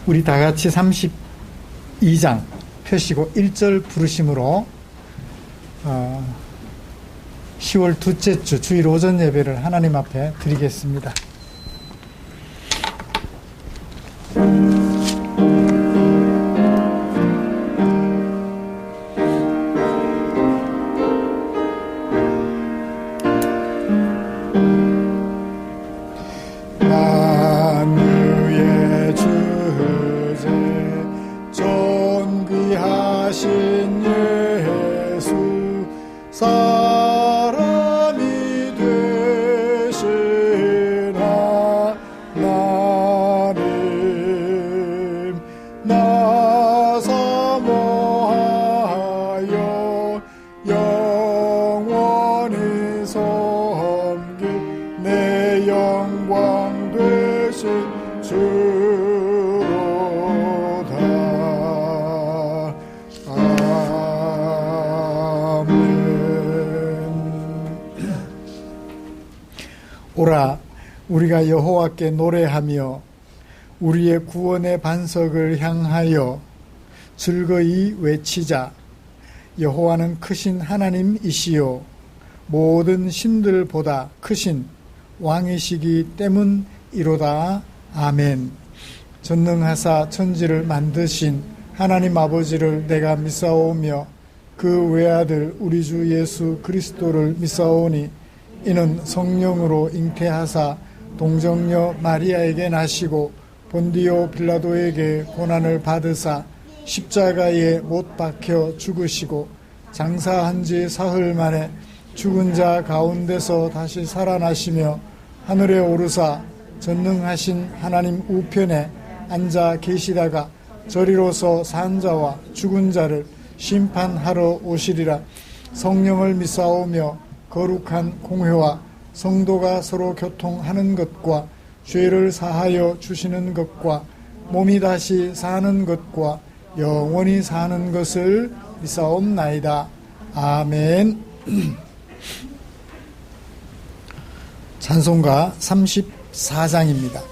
우리 다 같이 32장 펴시고 1절 부르심으로 10월 둘째 주 주일 오전 예배를 하나님 앞에 드리겠습니다. 오라, 우리가 여호와께 노래하며 우리의 구원의 반석을 향하여 즐거이 외치자. 여호와는 크신 하나님이시요 모든 신들보다 크신 왕이시기 때문이로다. 아멘. 전능하사 천지를 만드신 하나님 아버지를 내가 믿사오며 그 외아들 우리 주 예수 그리스도를 믿사오니 이는 성령으로 잉태하사 동정녀 마리아에게 나시고 본디오 빌라도에게 고난을 받으사 십자가에 못 박혀 죽으시고 장사한 지 사흘 만에 죽은 자 가운데서 다시 살아나시며 하늘에 오르사 전능하신 하나님 우편에 앉아 계시다가 저리로서 산 자와 죽은 자를 심판하러 오시리라. 성령을 믿사오며 거룩한 공회와 성도가 서로 교통하는 것과 죄를 사하여 주시는 것과 몸이 다시 사는 것과 영원히 사는 것을 믿사옵나이다. 아멘. 찬송가 34장입니다.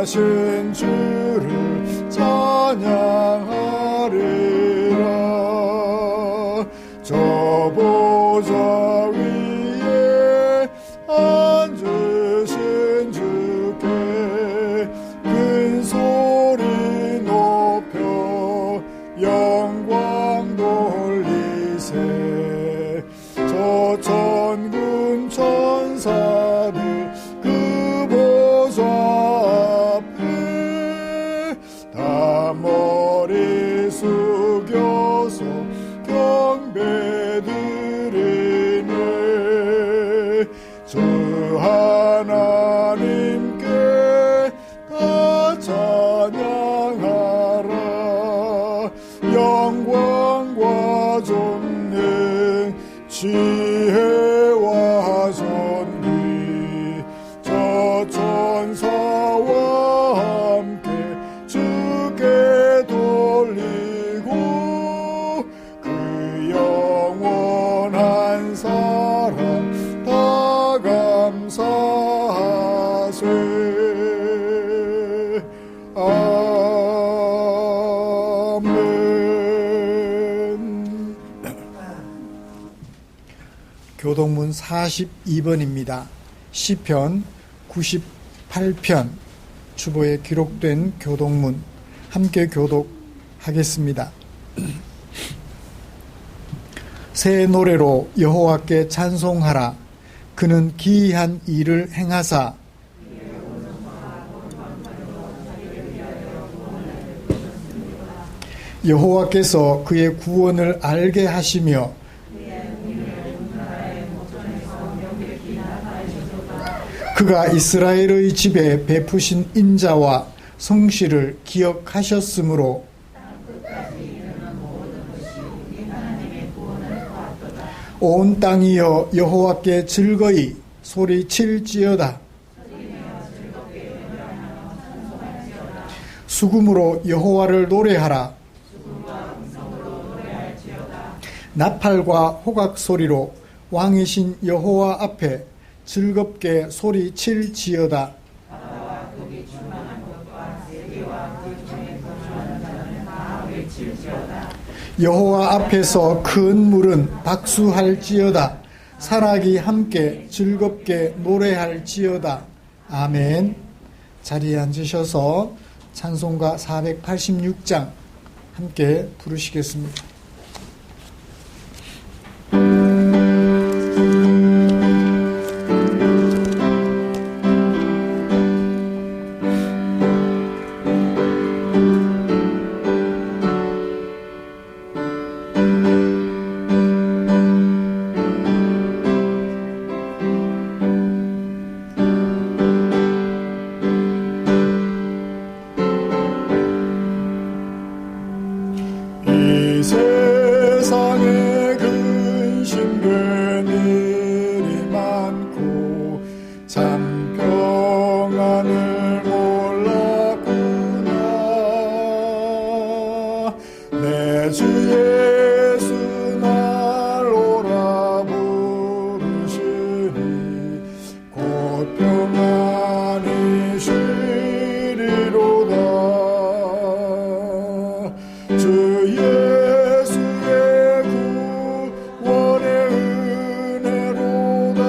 하신 주를 찬양하리라. 저 보좌 위에 앉으신 주께 큰 소리 높여 영광 돌리세. 저 천군 천사들 그 보좌 머리 숙여서 경배드리네. 주 하나님께 다 찬양하라. 영광과 존귀 지혜와 존귀 저 천사와 함께 주께 돌리고 그 영원한 사랑 다 감사하라. 아멘. 교독문 42번입니다. 시편 98편 주보에 기록된 교독문 함께 교독하겠습니다. 새 노래로 여호와께 찬송하라. 그는 기이한 일을 행하사 여호와께서 그의 구원을 알게 하시며 그가 이스라엘의 집에 베푸신 인자와 성실을 기억하셨으므로 온 땅이여 여호와께 즐거이 소리칠지어다. 수금으로 여호와를 노래하라. 나팔과 호각 소리로 왕이신 여호와 앞에 즐겁게 소리칠지어다. 여호와 앞에서 큰 물은 박수할지어다. 사락이 함께 즐겁게 노래할지어다. 아멘. 자리에 앉으셔서 찬송가 486장 함께 부르시겠습니다. 세상에 근심된 일이 많고 참 평안을 몰랐구나. 내 주 예수 날 오라 부르시니 곧 평안히 쉬리로다. 주 예수의 구원의 은혜로다.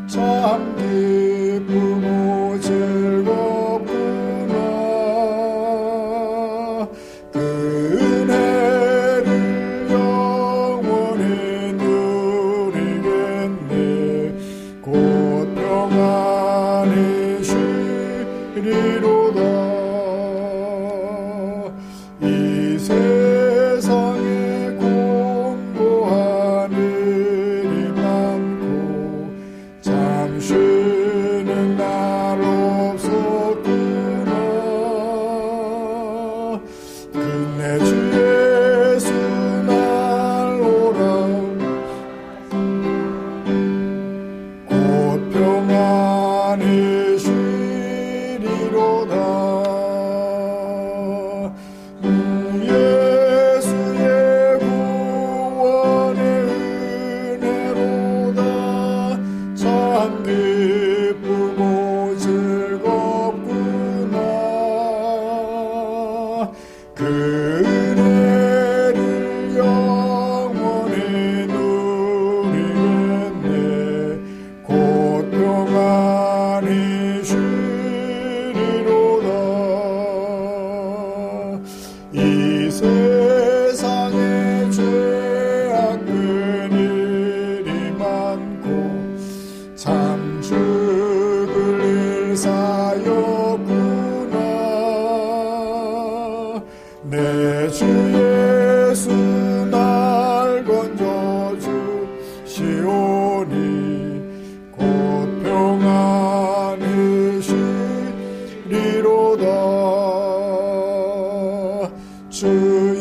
참 기쁘고 즐겁구나. 그 은혜를 영원히 누리겠네. 곧 평안히 쉬리로다. 이 세상에 공고한 일이 많고 참 쉬는 날 없었구나. 끝내 주 예수 날 오라. 곧 평안히 쉬리로다. 예수의 구원의 은혜로다. 참 기쁘고 즐겁구나. 그 은혜를 영원히 누리겠네. 곧 평안히 쉬리로다. 이 세상에 죄악된 일이 많고 참 죽을 일 사였구나. 내 주 예수 날 건져 주시오니 곧 평안히 쉬리로다. 주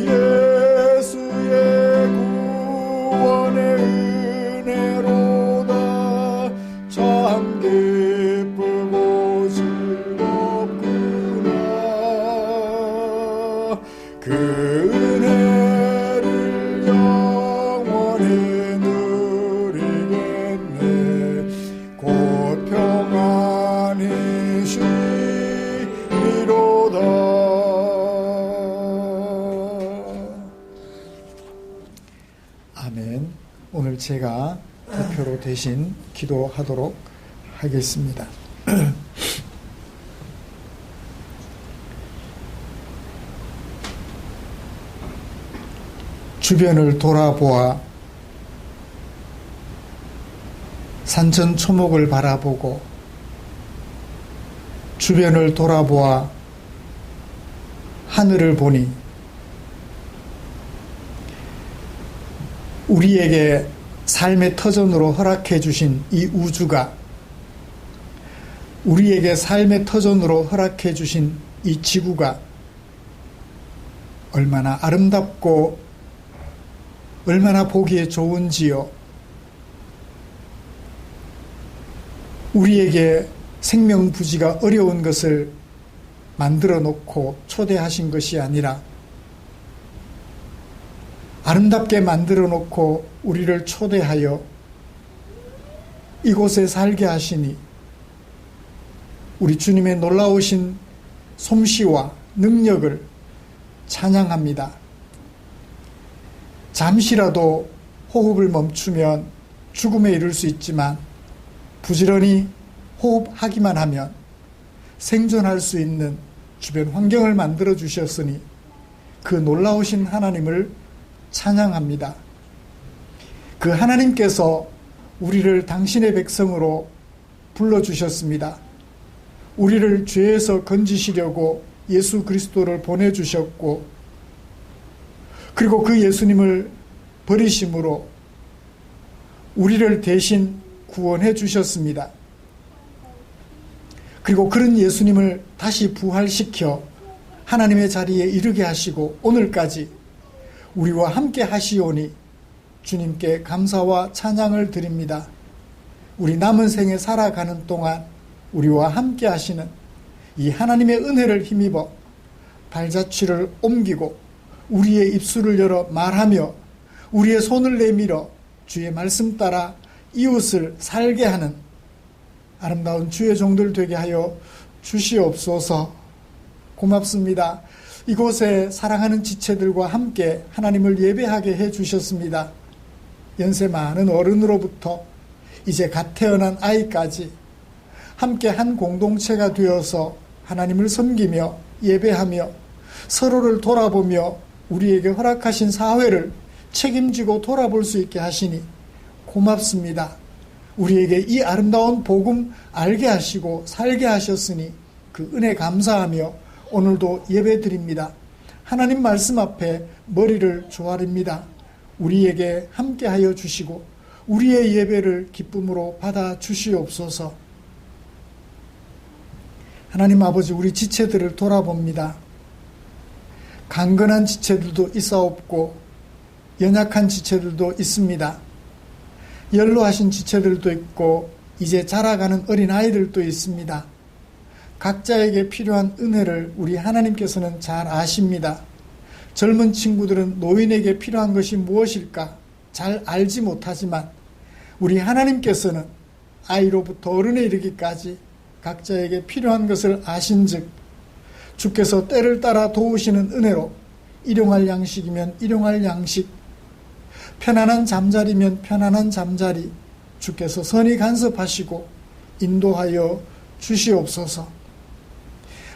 예수의 구원의 은혜로다. 참 기쁘고 제가 대표로 대신 기도하도록 하겠습니다. 주변을 돌아보아 산천초목을 바라보고 주변을 돌아보아 하늘을 보니 우리에게 삶의 터전으로 허락해 주신 이 우주가, 우리에게 삶의 터전으로 허락해 주신 이 지구가 얼마나 아름답고 얼마나 보기에 좋은지요. 우리에게 생명부지가 어려운 것을 만들어 놓고 초대하신 것이 아니라 아름답게 만들어 놓고 우리를 초대하여 이곳에 살게 하시니 우리 주님의 놀라우신 솜씨와 능력을 찬양합니다. 잠시라도 호흡을 멈추면 죽음에 이를 수 있지만 부지런히 호흡하기만 하면 생존할 수 있는 주변 환경을 만들어 주셨으니 그 놀라우신 하나님을 찬양합니다. 그 하나님께서 우리를 당신의 백성으로 불러주셨습니다. 우리를 죄에서 건지시려고 예수 그리스도를 보내주셨고, 그리고 그 예수님을 버리심으로 우리를 대신 구원해 주셨습니다. 그리고 그런 예수님을 다시 부활시켜 하나님의 자리에 이르게 하시고 오늘까지 우리와 함께 하시오니 주님께 감사와 찬양을 드립니다. 우리 남은 생에 살아가는 동안 우리와 함께 하시는 이 하나님의 은혜를 힘입어 발자취를 옮기고 우리의 입술을 열어 말하며 우리의 손을 내밀어 주의 말씀 따라 이웃을 살게 하는 아름다운 주의 종들 되게 하여 주시옵소서. 고맙습니다. 이곳에 사랑하는 지체들과 함께 하나님을 예배하게 해 주셨습니다. 연세 많은 어른으로부터 이제 갓 태어난 아이까지 함께 한 공동체가 되어서 하나님을 섬기며 예배하며 서로를 돌아보며 우리에게 허락하신 사회를 책임지고 돌아볼 수 있게 하시니 고맙습니다. 우리에게 이 아름다운 복음 알게 하시고 살게 하셨으니 그 은혜 감사하며 오늘도 예배드립니다. 하나님 말씀 앞에 머리를 조아립니다. 우리에게 함께하여 주시고 우리의 예배를 기쁨으로 받아 주시옵소서. 하나님 아버지, 우리 지체들을 돌아봅니다. 강건한 지체들도 있사옵고 연약한 지체들도 있습니다. 연로하신 지체들도 있고 이제 자라가는 어린아이들도 있습니다. 각자에게 필요한 은혜를 우리 하나님께서는 잘 아십니다. 젊은 친구들은 노인에게 필요한 것이 무엇일까 잘 알지 못하지만 우리 하나님께서는 아이로부터 어른에 이르기까지 각자에게 필요한 것을 아신즉 주께서 때를 따라 도우시는 은혜로 일용할 양식이면 일용할 양식, 편안한 잠자리면 편안한 잠자리 주께서 선히 간섭하시고 인도하여 주시옵소서.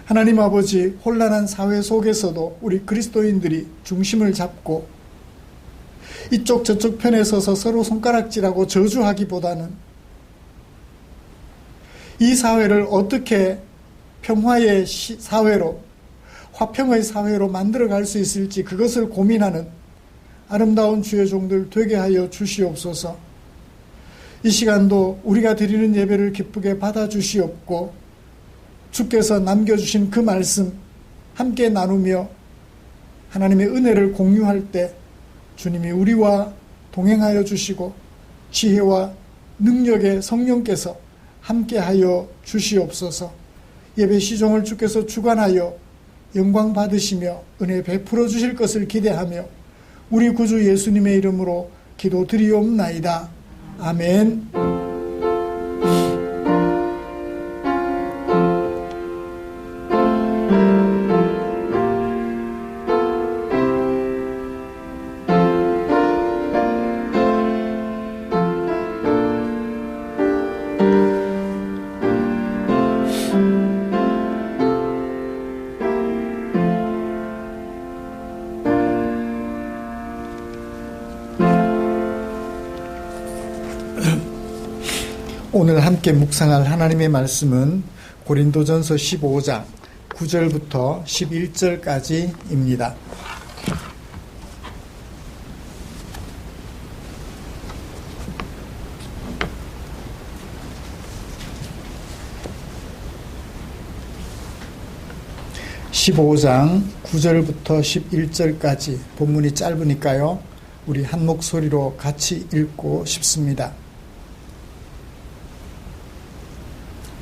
하나님 아버지, 혼란한 사회 속에서도 우리 그리스도인들이 중심을 잡고 이쪽 저쪽 편에 서서 서로 손가락질하고 저주하기보다는 이 사회를 어떻게 평화의 사회로, 화평의 사회로 만들어갈 수 있을지 그것을 고민하는 아름다운 주의 종들 되게 하여 주시옵소서. 이 시간도 우리가 드리는 예배를 기쁘게 받아주시옵고 주께서 남겨주신 그 말씀 함께 나누며 하나님의 은혜를 공유할 때 주님이 우리와 동행하여 주시고 지혜와 능력의 성령께서 함께하여 주시옵소서. 예배 시종을 주께서 주관하여 영광 받으시며 은혜 베풀어 주실 것을 기대하며 우리 구주 예수님의 이름으로 기도드리옵나이다. 아멘. 오늘 함께 묵상할 하나님의 말씀은 고린도전서 15장 9절부터 11절까지입니다. (15장) 9절부터 11절까지 본문이 짧으니까요, 우리 한 목소리로 같이 읽고 싶습니다.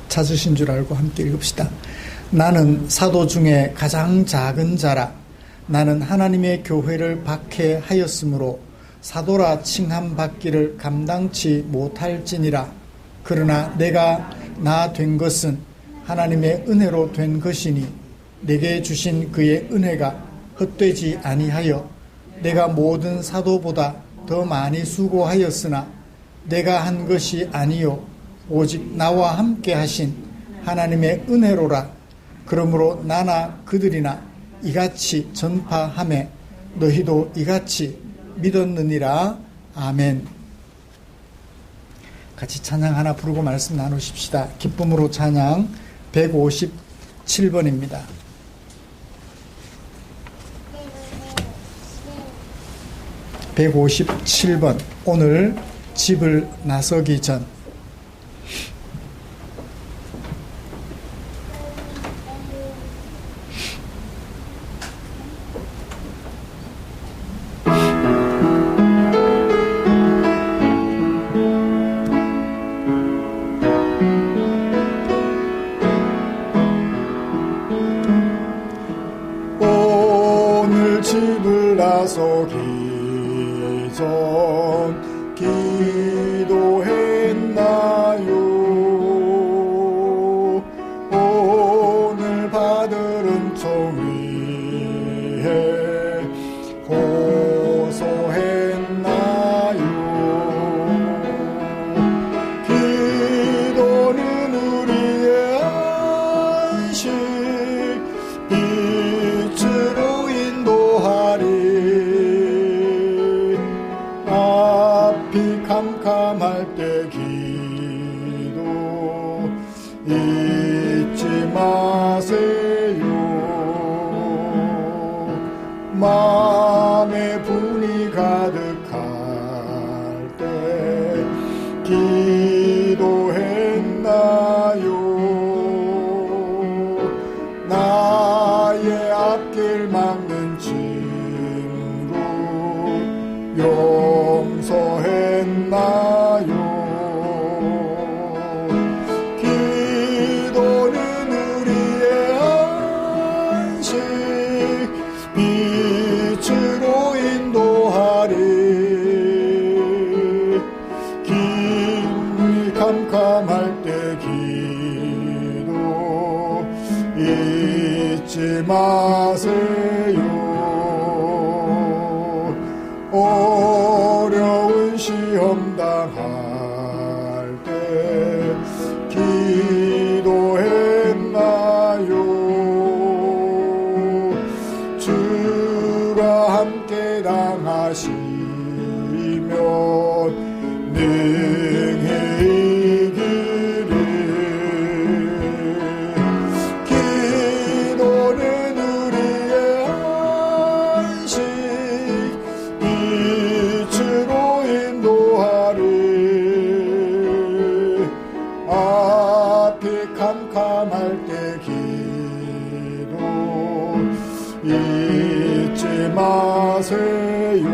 찾으신 줄 알고 함께 읽읍시다. 나는 사도 중에 가장 작은 자라. 나는 하나님의 교회를 박해하였으므로 사도라 칭함받기를 감당치 못할지니라. 그러나 내가 나 된 것은 하나님의 은혜로 된 것이니 내게 주신 그의 은혜가 헛되지 아니하여 내가 모든 사도보다 더 많이 수고하였으나 내가 한 것이 아니요 오직 나와 함께 하신 하나님의 은혜로라. 그러므로 나나 그들이나 이같이 전파하매 너희도 이같이 믿었느니라. 아멘. 같이 찬양 하나 부르고 말씀 나누십시다. 기쁨으로 찬양 157번입니다. (157번) 오늘 집을 나서기 전. 오늘 집을 나서기 전 기도했나요? 오늘 받을 은총 위해 호소했나요? 기도는 우리의 안식 빛으로 인도하리. 앞이 캄캄할 때 기도 잊지 마세요. 마음에 분이 가득할 때 기도했나요? 나의 앞길 막는 친구 용서했나요? 기도는 우리의 안식 빛으로 인도하리. 길이 캄캄할 때 기도 잊지 마세요. 어려운 시험 당할 때 기도했나요? 주가 함께 당하시면 능히 이기리. 기도는 우리의 안식 빛으로 인도하리. 앞이 캄캄할 때 기도 잊지 마세요.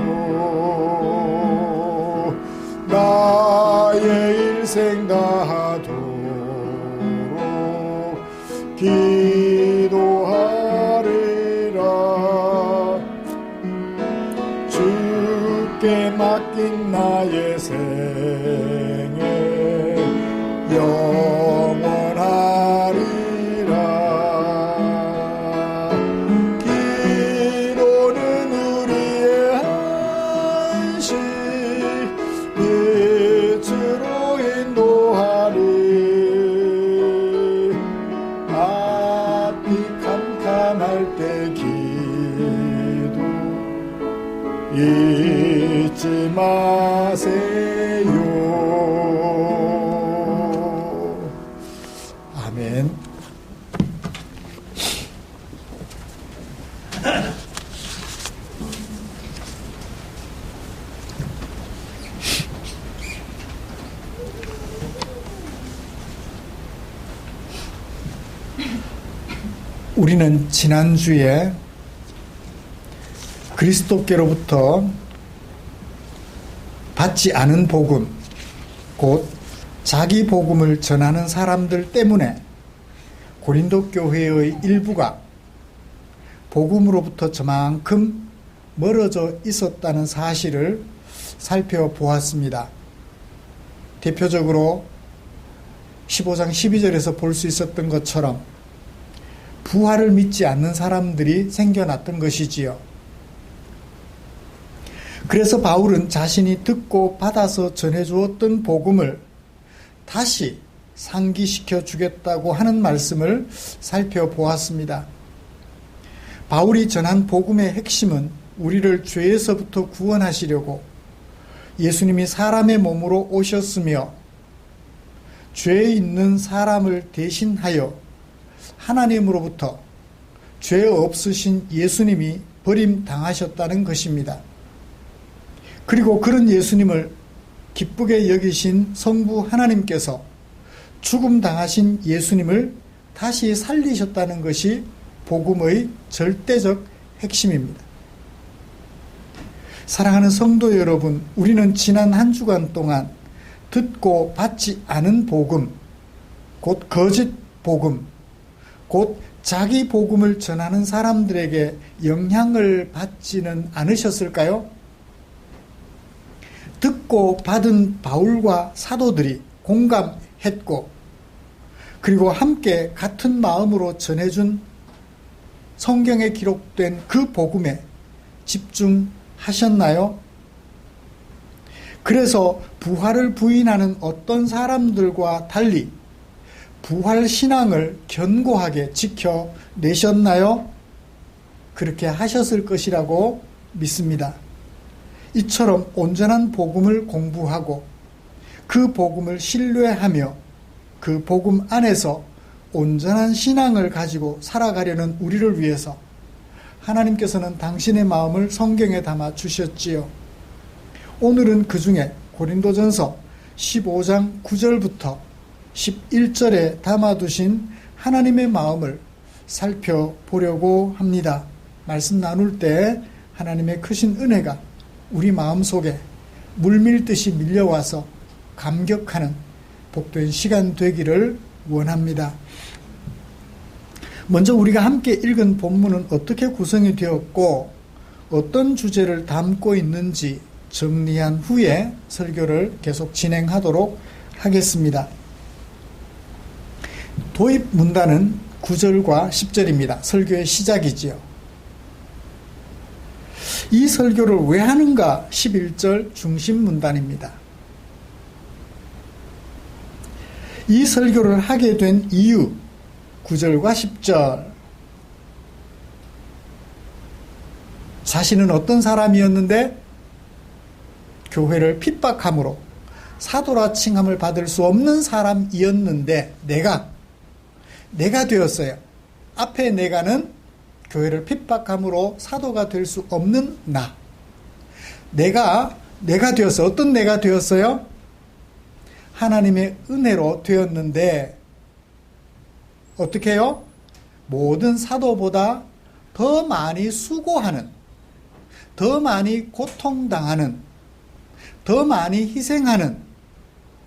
나의 일생 다하도록 기도하리라. 주께 맡긴 나의 생애 영원하리라. 기도는 우리의 안식 빛으로 인도하리. 앞이 캄캄할 때 기도 잊지 마세요. 우리는 지난주에 그리스도께로부터 받지 않은 복음, 곧 자기 복음을 전하는 사람들 때문에 고린도 교회의 일부가 복음으로부터 저만큼 멀어져 있었다는 사실을 살펴보았습니다. 대표적으로 15장 12절에서 볼 수 있었던 것처럼 부활을 믿지 않는 사람들이 생겨났던 것이지요. 그래서 바울은 자신이 듣고 받아서 전해주었던 복음을 다시 상기시켜 주겠다고 하는 말씀을 살펴보았습니다. 바울이 전한 복음의 핵심은 우리를 죄에서부터 구원하시려고 예수님이 사람의 몸으로 오셨으며 죄에 있는 사람을 대신하여 하나님으로부터 죄 없으신 예수님이 버림당하셨다는 것입니다. 그리고 그런 예수님을 기쁘게 여기신 성부 하나님께서 죽음 당하신 예수님을 다시 살리셨다는 것이 복음의 절대적 핵심입니다. 사랑하는 성도 여러분, 우리는 지난 한 주간 동안 듣고 받지 않은 복음, 곧 거짓 복음, 곧 자기 복음을 전하는 사람들에게 영향을 받지는 않으셨을까요? 듣고 받은 바울과 사도들이 공감했고, 그리고 함께 같은 마음으로 전해준 성경에 기록된 그 복음에 집중하셨나요? 그래서 부활을 부인하는 어떤 사람들과 달리 부활 신앙을 견고하게 지켜내셨나요? 그렇게 하셨을 것이라고 믿습니다. 이처럼 온전한 복음을 공부하고 그 복음을 신뢰하며 그 복음 안에서 온전한 신앙을 가지고 살아가려는 우리를 위해서 하나님께서는 당신의 마음을 성경에 담아 주셨지요. 오늘은 그 중에 고린도전서 15장 9절부터 11절에 담아두신 하나님의 마음을 살펴보려고 합니다. 말씀 나눌 때 하나님의 크신 은혜가 우리 마음속에 물밀듯이 밀려와서 감격하는 복된 시간 되기를 원합니다. 먼저 우리가 함께 읽은 본문은 어떻게 구성이 되었고 어떤 주제를 담고 있는지 정리한 후에 설교를 계속 진행하도록 하겠습니다. 도입 문단은 9절과 10절입니다. 설교의 시작이지요. 이 설교를 왜 하는가? 11절 중심 문단입니다. 이 설교를 하게 된 이유 9절과 10절. 자신은 어떤 사람이었는데 교회를 핍박함으로 사도라 칭함을 받을 수 없는 사람이었는데 내가 되었어요. 앞에 내가는 교회를 핍박함으로 사도가 될 수 없는 나. 내가 되었어요. 어떤 내가 되었어요? 하나님의 은혜로 되었는데 어떻게 해요? 모든 사도보다 더 많이 수고하는, 더 많이 고통당하는, 더 많이 희생하는,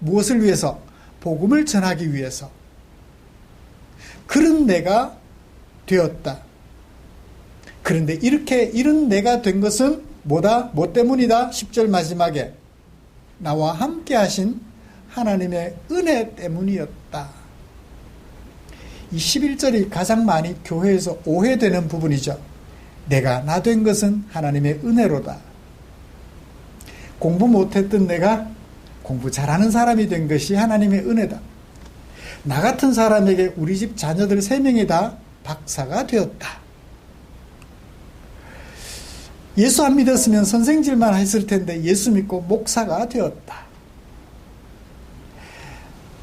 무엇을 위해서? 복음을 전하기 위해서. 그런 내가 되었다. 그런데 이런 내가 된 것은 뭐다? 뭐 때문이다? 10절 마지막에 나와 함께 하신 하나님의 은혜 때문이었다. 이 11절이 가장 많이 교회에서 오해되는 부분이죠. 내가 나 된 것은 하나님의 은혜로다. 공부 못했던 내가 공부 잘하는 사람이 된 것이 하나님의 은혜다. 나 같은 사람에게 우리 집 자녀들 3명이 다 박사가 되었다. 예수 안 믿었으면 선생질만 했을 텐데 예수 믿고 목사가 되었다.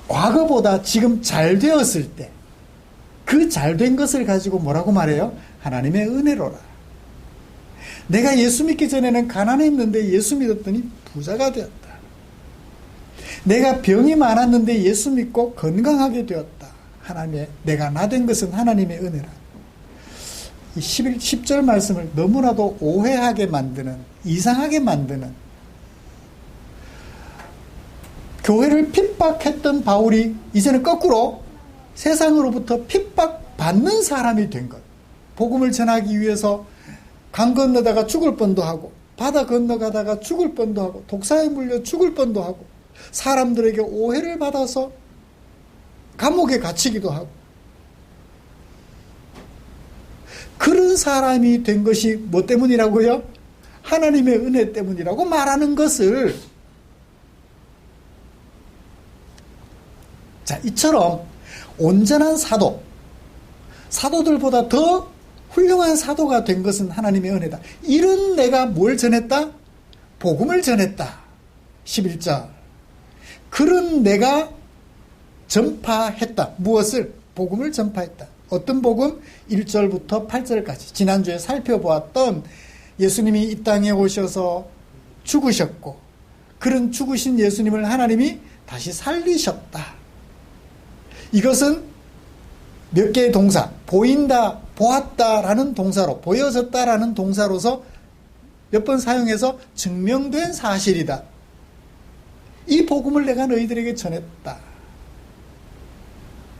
과거보다 지금 잘 되었을 때 그 잘된 것을 가지고 뭐라고 말해요? 하나님의 은혜로라. 내가 예수 믿기 전에는 가난했는데 예수 믿었더니 부자가 되었다. 내가 병이 많았는데 예수 믿고 건강하게 되었다. 내가 나 된 것은 하나님의 은혜라. 이 10절 말씀을 너무나도 오해하게 만드는, 이상하게 만드는, 교회를 핍박했던 바울이 이제는 거꾸로 세상으로부터 핍박받는 사람이 된 것. 복음을 전하기 위해서 강 건너다가 죽을 뻔도 하고, 바다 건너가다가 죽을 뻔도 하고, 독사에 물려 죽을 뻔도 하고, 사람들에게 오해를 받아서 감옥에 갇히기도 하고, 그런 사람이 된 것이 뭐 때문이라고요? 하나님의 은혜 때문이라고 말하는 것을, 자, 이처럼 온전한 사도들보다 더 훌륭한 사도가 된 것은 하나님의 은혜다. 이런 내가 뭘 전했다? 복음을 전했다. 11절. 그런 내가 전파했다. 무엇을? 복음을 전파했다. 어떤 복음? 1절부터 8절까지. 지난주에 살펴보았던 예수님이 이 땅에 오셔서 죽으셨고, 그런 죽으신 예수님을 하나님이 다시 살리셨다. 이것은 몇 개의 동사, 보인다, 보았다라는 동사로, 보여졌다라는 동사로서 몇 번 사용해서 증명된 사실이다. 이 복음을 내가 너희들에게 전했다.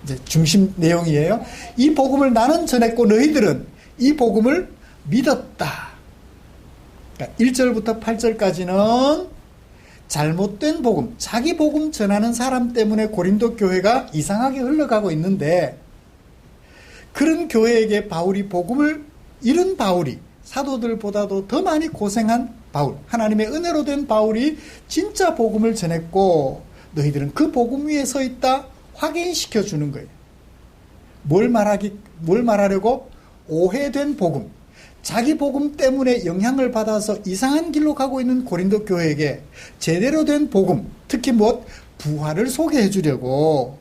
이제 중심 내용이에요. 이 복음을 나는 전했고 너희들은 이 복음을 믿었다. 그러니까 1절부터 8절까지는 잘못된 복음, 자기 복음 전하는 사람 때문에 고린도 교회가 이상하게 흘러가고 있는데, 그런 교회에게 이런 바울이 사도들보다도 더 많이 고생한 바울, 하나님의 은혜로 된 바울이 진짜 복음을 전했고, 너희들은 그 복음 위에 서 있다 확인시켜 주는 거예요. 뭘 말하려고? 오해된 복음, 자기 복음 때문에 영향을 받아서 이상한 길로 가고 있는 고린도 교회에게 제대로 된 복음, 특히 부활을 소개해 주려고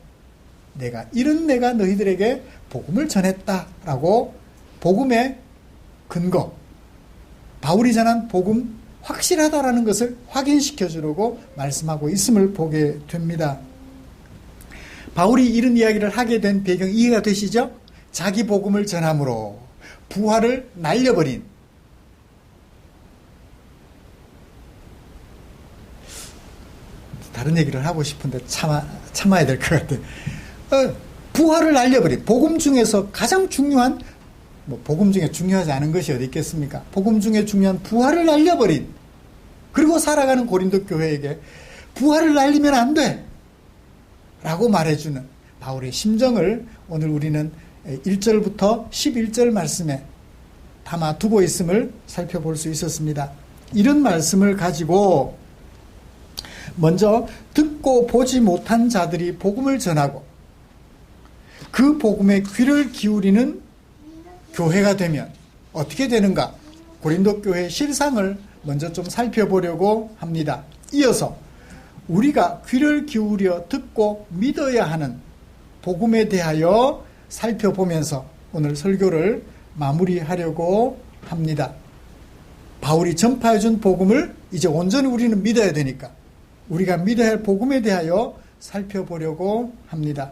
내가 너희들에게 복음을 전했다라고 복음의 근거, 바울이 전한 복음 확실하다라는 것을 확인시켜 주려고 말씀하고 있음을 보게 됩니다. 바울이 이런 이야기를 하게 된 배경 이해가 되시죠? 자기 복음을 전함으로 부활을 날려버린, 다른 얘기를 하고 싶은데 참아야 될 것 같아요. 부활을 날려버린, 복음 중에서 가장 중요한, 복음 중에 중요하지 않은 것이 어디 있겠습니까? 복음 중에 중요한 부활을 날려버린, 그리고 살아가는 고린도 교회에게 부활을 날리면 안 돼! 라고 말해주는 바울의 심정을 오늘 우리는 1절부터 11절 말씀에 담아두고 있음을 살펴볼 수 있었습니다. 이런 말씀을 가지고 먼저 듣고 보지 못한 자들이 복음을 전하고 그 복음에 귀를 기울이는 교회가 되면 어떻게 되는가? 고린도 교회의 실상을 먼저 좀 살펴보려고 합니다. 이어서 우리가 귀를 기울여 듣고 믿어야 하는 복음에 대하여 살펴보면서 오늘 설교를 마무리하려고 합니다. 바울이 전파해준 복음을 이제 온전히 우리는 믿어야 되니까 우리가 믿어야 할 복음에 대하여 살펴보려고 합니다.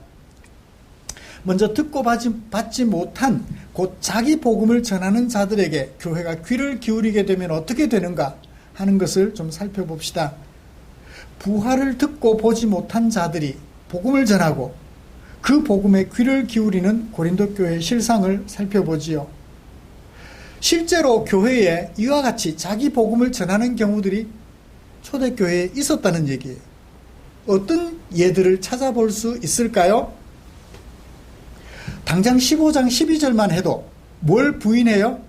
먼저 듣고 받지 못한 곧 자기 복음을 전하는 자들에게 교회가 귀를 기울이게 되면 어떻게 되는가 하는 것을 좀 살펴봅시다. 부활을 듣고 보지 못한 자들이 복음을 전하고 그 복음에 귀를 기울이는 고린도 교회의 실상을 살펴보지요. 실제로 교회에 이와 같이 자기 복음을 전하는 경우들이 초대교회에 있었다는 얘기예요. 어떤 예들을 찾아볼 수 있을까요? 당장 15장 12절만 해도 뭘 부인해요?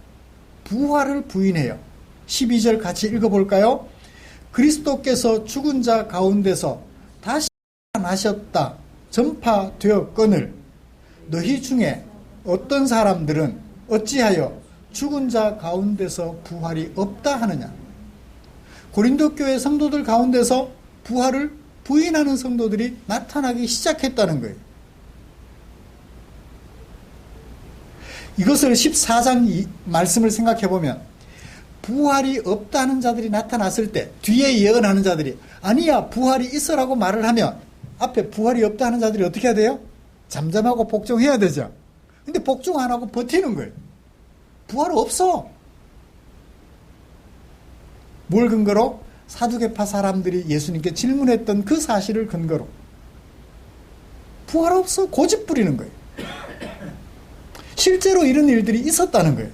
부활을 부인해요. 12절 같이 읽어볼까요? 그리스도께서 죽은 자 가운데서 다시 살아나셨다 전파되었거늘 너희 중에 어떤 사람들은 어찌하여 죽은 자 가운데서 부활이 없다 하느냐. 고린도 교회 성도들 가운데서 부활을 부인하는 성도들이 나타나기 시작했다는 거예요. 이것을 14장 말씀을 생각해보면 부활이 없다는 자들이 나타났을 때 뒤에 예언하는 자들이 아니야 부활이 있어라고 말을 하면 앞에 부활이 없다는 자들이 어떻게 해야 돼요? 잠잠하고 복종해야 되죠. 근데 복종 안 하고 버티는 거예요. 부활 없어. 뭘 근거로? 사두개파 사람들이 예수님께 질문했던 그 사실을 근거로. 부활 없어. 고집 부리는 거예요. 실제로 이런 일들이 있었다는 거예요.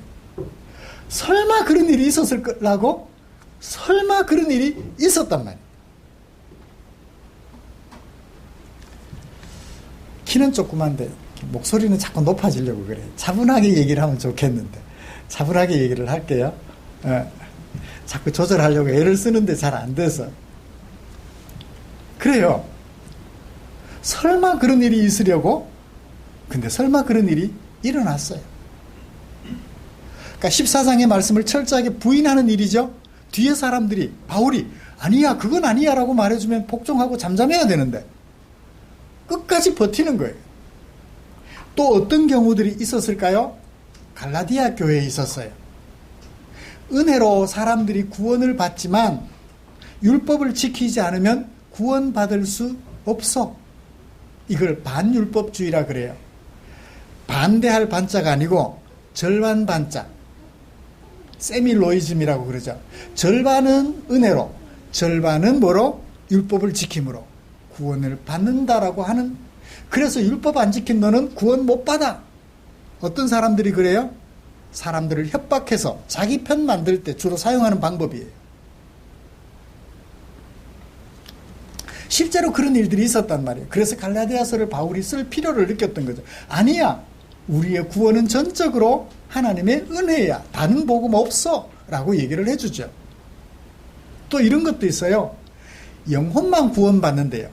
설마 그런 일이 있었을 거라고? 설마 그런 일이 있었단 말이에요. 키는 조그만데 목소리는 자꾸 높아지려고 그래요. 차분하게 얘기를 하면 좋겠는데 차분하게 얘기를 할게요. 자꾸 조절하려고 애를 쓰는데 잘 안 돼서. 그래요. 설마 그런 일이 있으려고? 근데 설마 그런 일이 일어났어요. 그러니까 14장의 말씀을 철저하게 부인하는 일이죠. 뒤에 사람들이 바울이 아니야 그건 아니야 라고 말해주면 복종하고 잠잠해야 되는데 끝까지 버티는 거예요. 또 어떤 경우들이 있었을까요? 갈라디아 교회에 있었어요. 은혜로 사람들이 구원을 받지만 율법을 지키지 않으면 구원받을 수 없어. 이걸 반율법주의라 그래요. 반대할 반자가 아니고 절반 반자. 세밀로이즘이라고 그러죠. 절반은 은혜로, 절반은 뭐로? 율법을 지킴으로 구원을 받는다라고 하는. 그래서 율법 안 지킨 너는 구원 못 받아. 어떤 사람들이 그래요? 사람들을 협박해서 자기 편 만들 때 주로 사용하는 방법이에요. 실제로 그런 일들이 있었단 말이에요. 그래서 갈라디아서를 바울이 쓸 필요를 느꼈던 거죠. 아니야. 우리의 구원은 전적으로 하나님의 은혜야. 다른 복음 없어. 라고 얘기를 해주죠. 또 이런 것도 있어요. 영혼만 구원받는데요.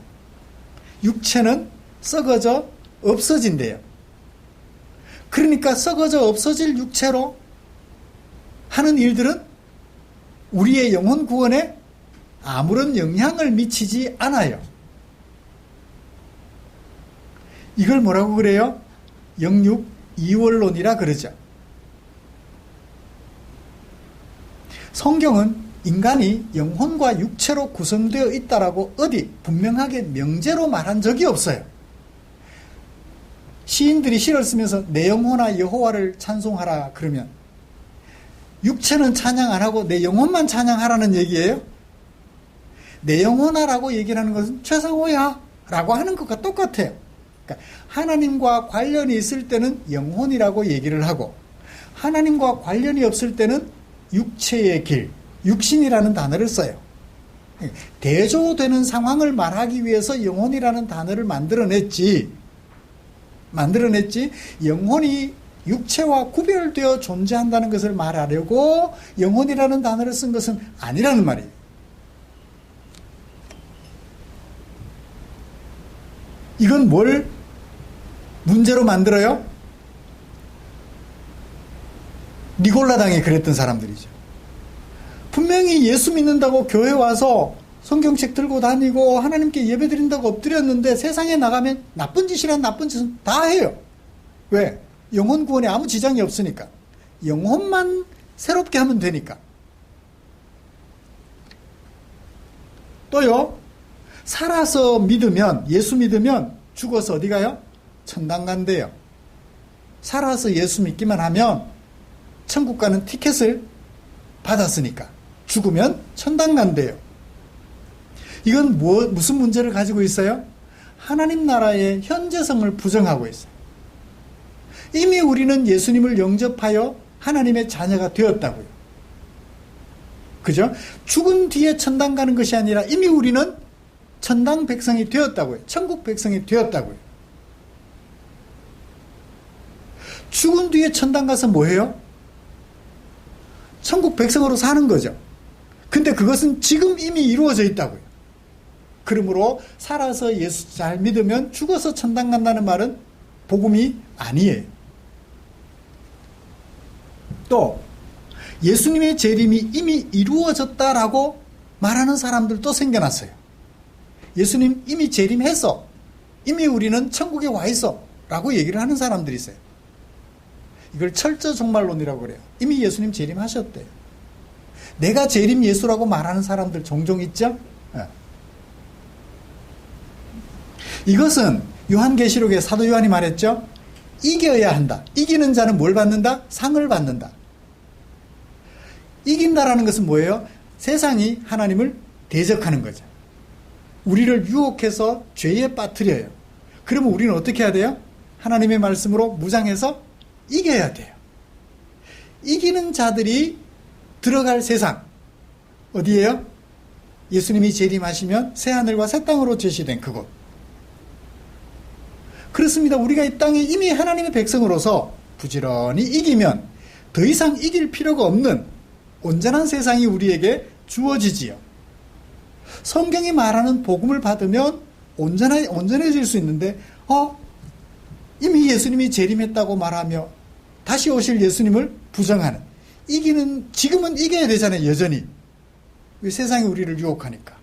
육체는 썩어져 없어진대요. 그러니까 썩어져 없어질 육체로 하는 일들은 우리의 영혼 구원에 아무런 영향을 미치지 않아요. 이걸 뭐라고 그래요? 영육 이원론이라 그러죠. 성경은 인간이 영혼과 육체로 구성되어 있다라고 어디 분명하게 명제로 말한 적이 없어요. 시인들이 시를 쓰면서 내 영혼아 여호와를 찬송하라 그러면 육체는 찬양 안 하고 내 영혼만 찬양하라는 얘기예요? 내 영혼아라고 얘기를 하는 것은 최상호야 라고 하는 것과 똑같아요. 그러니까 하나님과 관련이 있을 때는 영혼이라고 얘기를 하고 하나님과 관련이 없을 때는 육체의 길, 육신이라는 단어를 써요. 대조되는 상황을 말하기 위해서 영혼이라는 단어를 만들어냈지 영혼이 육체와 구별되어 존재한다는 것을 말하려고 영혼이라는 단어를 쓴 것은 아니라는 말이에요. 이건 뭘 문제로 만들어요? 니골라당에 그랬던 사람들이죠. 분명히 예수 믿는다고 교회 와서 성경책 들고 다니고 하나님께 예배드린다고 엎드렸는데 세상에 나가면 나쁜 짓이란 나쁜 짓은 다 해요. 왜? 영혼 구원에 아무 지장이 없으니까. 영혼만 새롭게 하면 되니까. 또요. 살아서 믿으면, 예수 믿으면 죽어서 어디 가요? 천당 간대요. 살아서 예수 믿기만 하면 천국 가는 티켓을 받았으니까 죽으면 천당 간대요. 이건 무슨 문제를 가지고 있어요? 하나님 나라의 현재성을 부정하고 있어요. 이미 우리는 예수님을 영접하여 하나님의 자녀가 되었다고요. 그죠? 죽은 뒤에 천당 가는 것이 아니라 이미 우리는 천당 백성이 되었다고요. 천국 백성이 되었다고요. 죽은 뒤에 천당 가서 뭐 해요? 천국 백성으로 사는 거죠. 근데 그것은 지금 이미 이루어져 있다고요. 그러므로 살아서 예수 잘 믿으면 죽어서 천당 간다는 말은 복음이 아니에요. 또 예수님의 재림이 이미 이루어졌다라고 말하는 사람들도 생겨났어요. 예수님 이미 재림해서 이미 우리는 천국에 와 있어 라고 얘기를 하는 사람들이 있어요. 이걸 철저종말론이라고 그래요. 이미 예수님 재림하셨대요. 내가 재림 예수라고 말하는 사람들 종종 있죠? 이것은 요한계시록에 사도 요한이 말했죠. 이겨야 한다. 이기는 자는 뭘 받는다? 상을 받는다. 이긴다라는 것은 뭐예요? 세상이 하나님을 대적하는 거죠. 우리를 유혹해서 죄에 빠뜨려요. 그러면 우리는 어떻게 해야 돼요? 하나님의 말씀으로 무장해서 이겨야 돼요. 이기는 자들이 들어갈 세상 어디예요? 예수님이 재림하시면 새하늘과 새 땅으로 제시된 그곳. 그렇습니다. 우리가 이 땅에 이미 하나님의 백성으로서 부지런히 이기면 더 이상 이길 필요가 없는 온전한 세상이 우리에게 주어지지요. 성경이 말하는 복음을 받으면 온전해질 수 있는데 이미 예수님이 재림했다고 말하며 다시 오실 예수님을 부정하는, 지금은 이겨야 되잖아요. 여전히. 왜? 세상이 우리를 유혹하니까.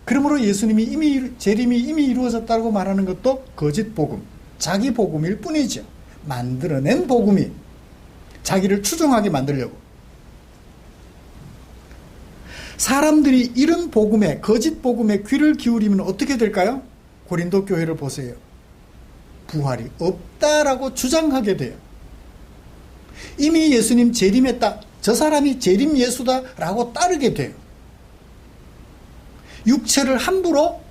그러므로 예수님이 재림이 이미 이루어졌다고 말하는 것도 거짓 복음, 자기 복음일 뿐이죠. 만들어낸 복음이 자기를 추종하게 만들려고. 사람들이 이런 복음에, 거짓 복음에 귀를 기울이면 어떻게 될까요? 고린도 교회를 보세요. 부활이 없다라고 주장하게 돼요. 이미 예수님 재림했다, 저 사람이 재림 예수다라고 따르게 돼요. 육체를 함부로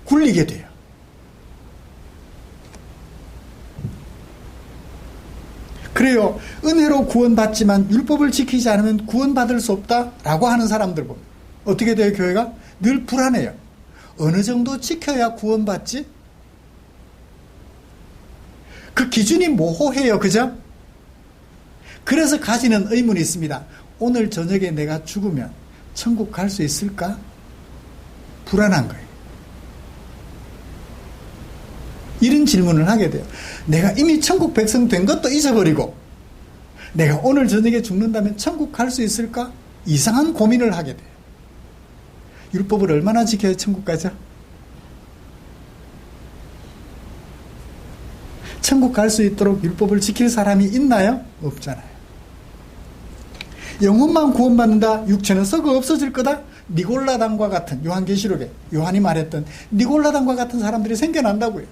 굴리게 돼요. 그래요. 은혜로 구원받지만 율법을 지키지 않으면 구원받을 수 없다라고 하는 사람들 보면 어떻게 돼요? 교회가 늘 불안해요. 어느 정도 지켜야 구원받지? 그 기준이 모호해요. 그죠? 그래서 가지는 의문이 있습니다. 오늘 저녁에 내가 죽으면 천국 갈 수 있을까? 불안한 거예요. 이런 질문을 하게 돼요. 내가 이미 천국 백성 된 것도 잊어버리고 내가 오늘 저녁에 죽는다면 천국 갈 수 있을까? 이상한 고민을 하게 돼요. 율법을 얼마나 지켜야 천국 가죠? 천국 갈 수 있도록 율법을 지킬 사람이 있나요? 없잖아요. 영혼만 구원받는다. 육체는 썩어 없어질 거다. 니골라당과 같은, 요한계시록에 요한이 말했던 니골라당과 같은 사람들이 생겨난다고요.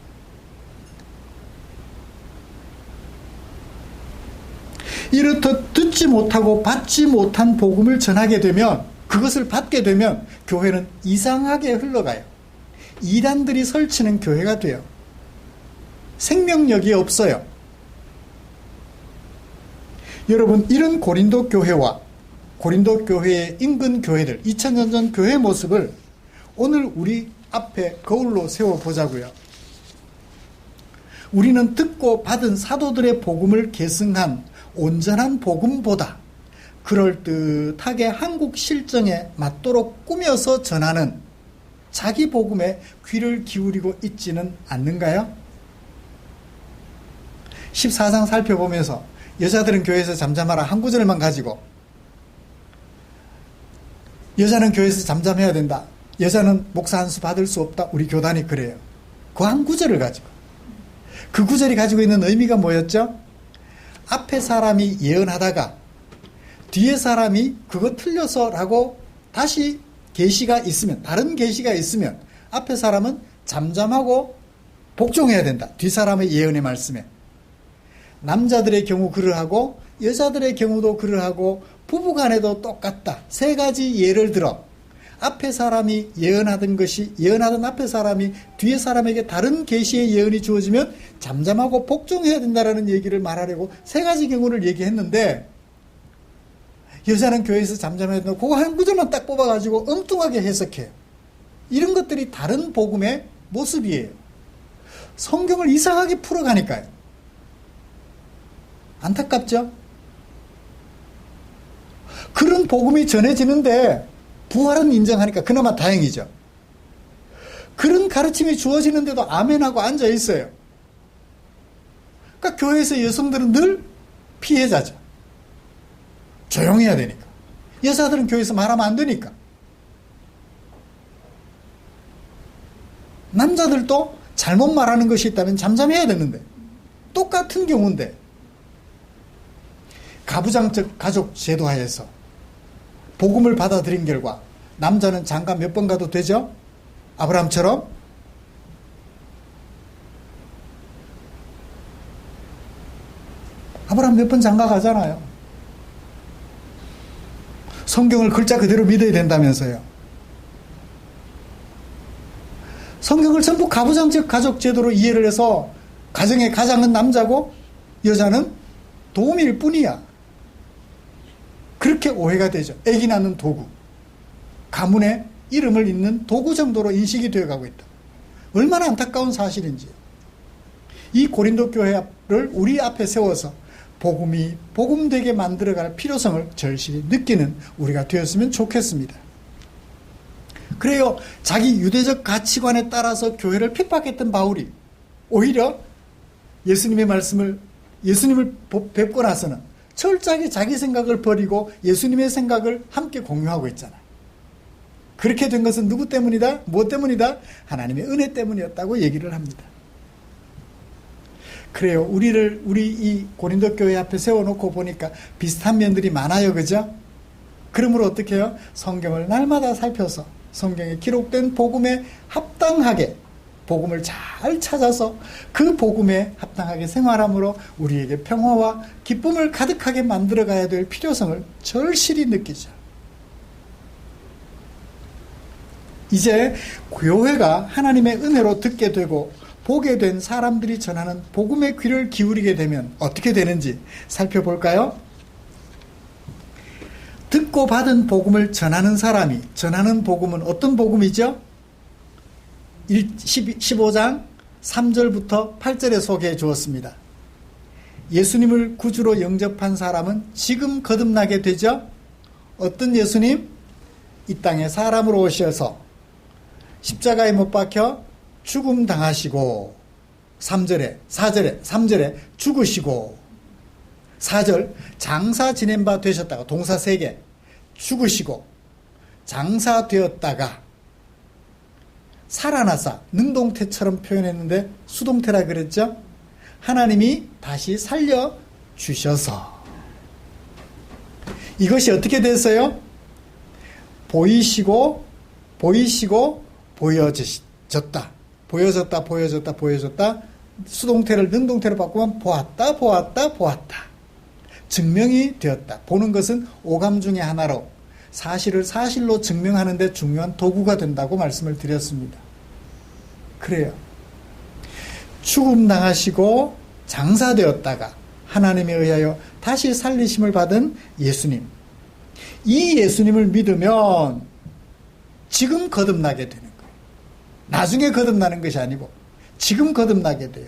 이렇듯 듣지 못하고 받지 못한 복음을 전하게 되면, 그것을 받게 되면 교회는 이상하게 흘러가요. 이단들이 설치는 교회가 돼요. 생명력이 없어요. 여러분, 이런 고린도 교회와 고린도 교회의 인근 교회들, 2000년 전 교회 모습을 오늘 우리 앞에 거울로 세워보자고요. 우리는 듣고 받은 사도들의 복음을 계승한 온전한 복음보다 그럴듯하게 한국 실정에 맞도록 꾸며서 전하는 자기 복음에 귀를 기울이고 있지는 않는가요? 14장 살펴보면서 여자들은 교회에서 잠잠하라 한 구절만 가지고, 여자는 교회에서 잠잠해야 된다, 여자는 목사 한 수 받을 수 없다, 우리 교단이 그래요. 그 한 구절을 가지고, 그 구절이 가지고 있는 의미가 뭐였죠? 앞에 사람이 예언하다가 뒤에 사람이 그거 틀려서 라고 다시 계시가 있으면, 다른 계시가 있으면 앞에 사람은 잠잠하고 복종해야 된다, 뒤 사람의 예언의 말씀에. 남자들의 경우 그러하고 여자들의 경우도 그러하고 부부간에도 똑같다. 세 가지 예를 들어 앞에 사람이 예언하던 앞에 사람이 뒤에 사람에게 다른 계시의 예언이 주어지면 잠잠하고 복종해야 된다라는 얘기를 말하려고 세 가지 경우를 얘기했는데, 여자는 교회에서 잠잠해야 된다, 그거 한 구절만 딱 뽑아가지고 엉뚱하게 해석해요. 이런 것들이 다른 복음의 모습이에요. 성경을 이상하게 풀어가니까요. 안타깝죠? 그런 복음이 전해지는데 부활은 인정하니까 그나마 다행이죠. 그런 가르침이 주어지는데도 아멘하고 앉아 있어요. 그러니까 교회에서 여성들은 늘 피해자죠. 조용해야 되니까. 여자들은 교회에서 말하면 안 되니까. 남자들도 잘못 말하는 것이 있다면 잠잠해야 되는데, 똑같은 경우인데, 가부장적 가족 제도하에서 복음을 받아들인 결과 남자는 장가 몇 번 가도 되죠? 아브라함처럼. 아브라함 몇 번 장가 가잖아요. 성경을 글자 그대로 믿어야 된다면서요. 성경을 전부 가부장적 가족 제도로 이해를 해서 가정의 가장은 남자고 여자는 도우미일 뿐이야. 그렇게 오해가 되죠. 아기 낳는 도구. 가문의 이름을 잇는 도구 정도로 인식이 되어가고 있다. 얼마나 안타까운 사실인지. 이 고린도 교회를 우리 앞에 세워서 복음이 복음되게 만들어갈 필요성을 절실히 느끼는 우리가 되었으면 좋겠습니다. 그래요. 자기 유대적 가치관에 따라서 교회를 핍박했던 바울이 오히려 예수님의 말씀을 예수님을 뵙고 나서는 철저하게 자기 생각을 버리고 예수님의 생각을 함께 공유하고 있잖아요. 그렇게 된 것은 누구 때문이다? 무엇 때문이다? 하나님의 은혜 때문이었다고 얘기를 합니다. 그래요. 우리 이 고린도 교회 앞에 세워놓고 보니까 비슷한 면들이 많아요. 그죠? 그러므로 어떻게 해요? 성경을 날마다 살펴서 성경에 기록된 복음에 합당하게 복음을 잘 찾아서 그 복음에 합당하게 생활함으로 우리에게 평화와 기쁨을 가득하게 만들어가야 될 필요성을 절실히 느끼죠. 이제 교회가 하나님의 은혜로 듣게 되고 보게 된 사람들이 전하는 복음의 귀를 기울이게 되면 어떻게 되는지 살펴볼까요? 듣고 받은 복음을 전하는 사람이 전하는 복음은 어떤 복음이죠? 15장 3절부터 8절에 소개해 주었습니다. 예수님을 구주로 영접한 사람은 지금 거듭나게 되죠? 어떤 예수님? 이 땅에 사람으로 오셔서 십자가에 못 박혀 죽음 당하시고 3절에 죽으시고 4절 장사 지낸 바 되셨다가 동사 3개 죽으시고 장사되었다가 살아나사 능동태처럼 표현했는데 수동태라 그랬죠. 하나님이 다시 살려주셔서 이것이 어떻게 됐어요? 보이시고 보여졌다. 보여졌다. 수동태를 능동태로 바꾸면 보았다. 증명이 되었다. 보는 것은 오감 중에 하나로 사실을 사실로 증명하는 데 중요한 도구가 된다고 말씀을 드렸습니다. 그래요. 죽음당하시고 장사되었다가 하나님에 의하여 다시 살리심을 받은 예수님. 이 예수님을 믿으면 지금 거듭나게 되는 거예요. 나중에 거듭나는 것이 아니고 지금 거듭나게 돼요.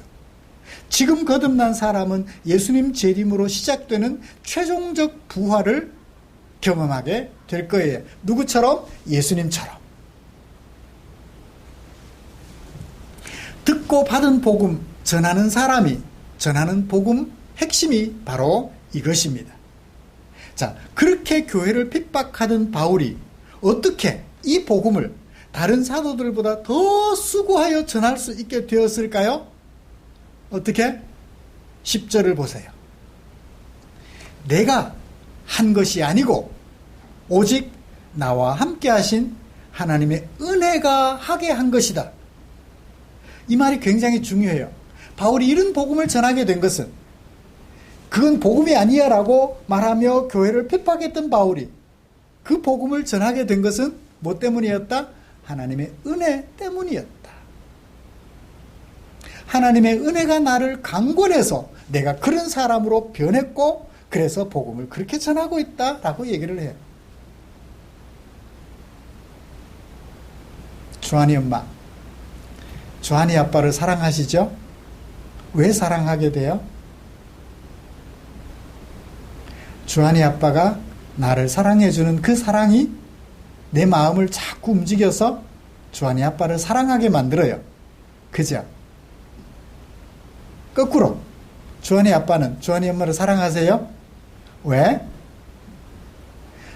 지금 거듭난 사람은 예수님 재림으로 시작되는 최종적 부활을 경험하게 될 거예요. 누구처럼? 예수님처럼. 듣고 받은 복음 전하는 사람이 전하는 복음 핵심이 바로 이것입니다. 자, 그렇게 교회를 핍박하던 바울이 어떻게 이 복음을 다른 사도들보다 더 수고하여 전할 수 있게 되었을까요? 어떻게? 10절을 보세요. 내가 한 것이 아니고 오직 나와 함께 하신 하나님의 은혜가 하게 한 것이다. 이 말이 굉장히 중요해요. 바울이 이런 복음을 전하게 된 것은 그건 복음이 아니야 라고 말하며 교회를 핍박했던 바울이 그 복음을 전하게 된 것은 뭐 때문이었다? 하나님의 은혜 때문이었다. 하나님의 은혜가 나를 강권해서 내가 그런 사람으로 변했고 그래서 복음을 그렇게 전하고 있다라고 얘기를 해요. 주한이 엄마, 주한이 아빠를 사랑하시죠? 왜 사랑하게 돼요? 주한이 아빠가 나를 사랑해주는 그 사랑이 내 마음을 자꾸 움직여서 주한이 아빠를 사랑하게 만들어요. 그죠? 거꾸로 주한이 아빠는 주한이 엄마를 사랑하세요? 왜?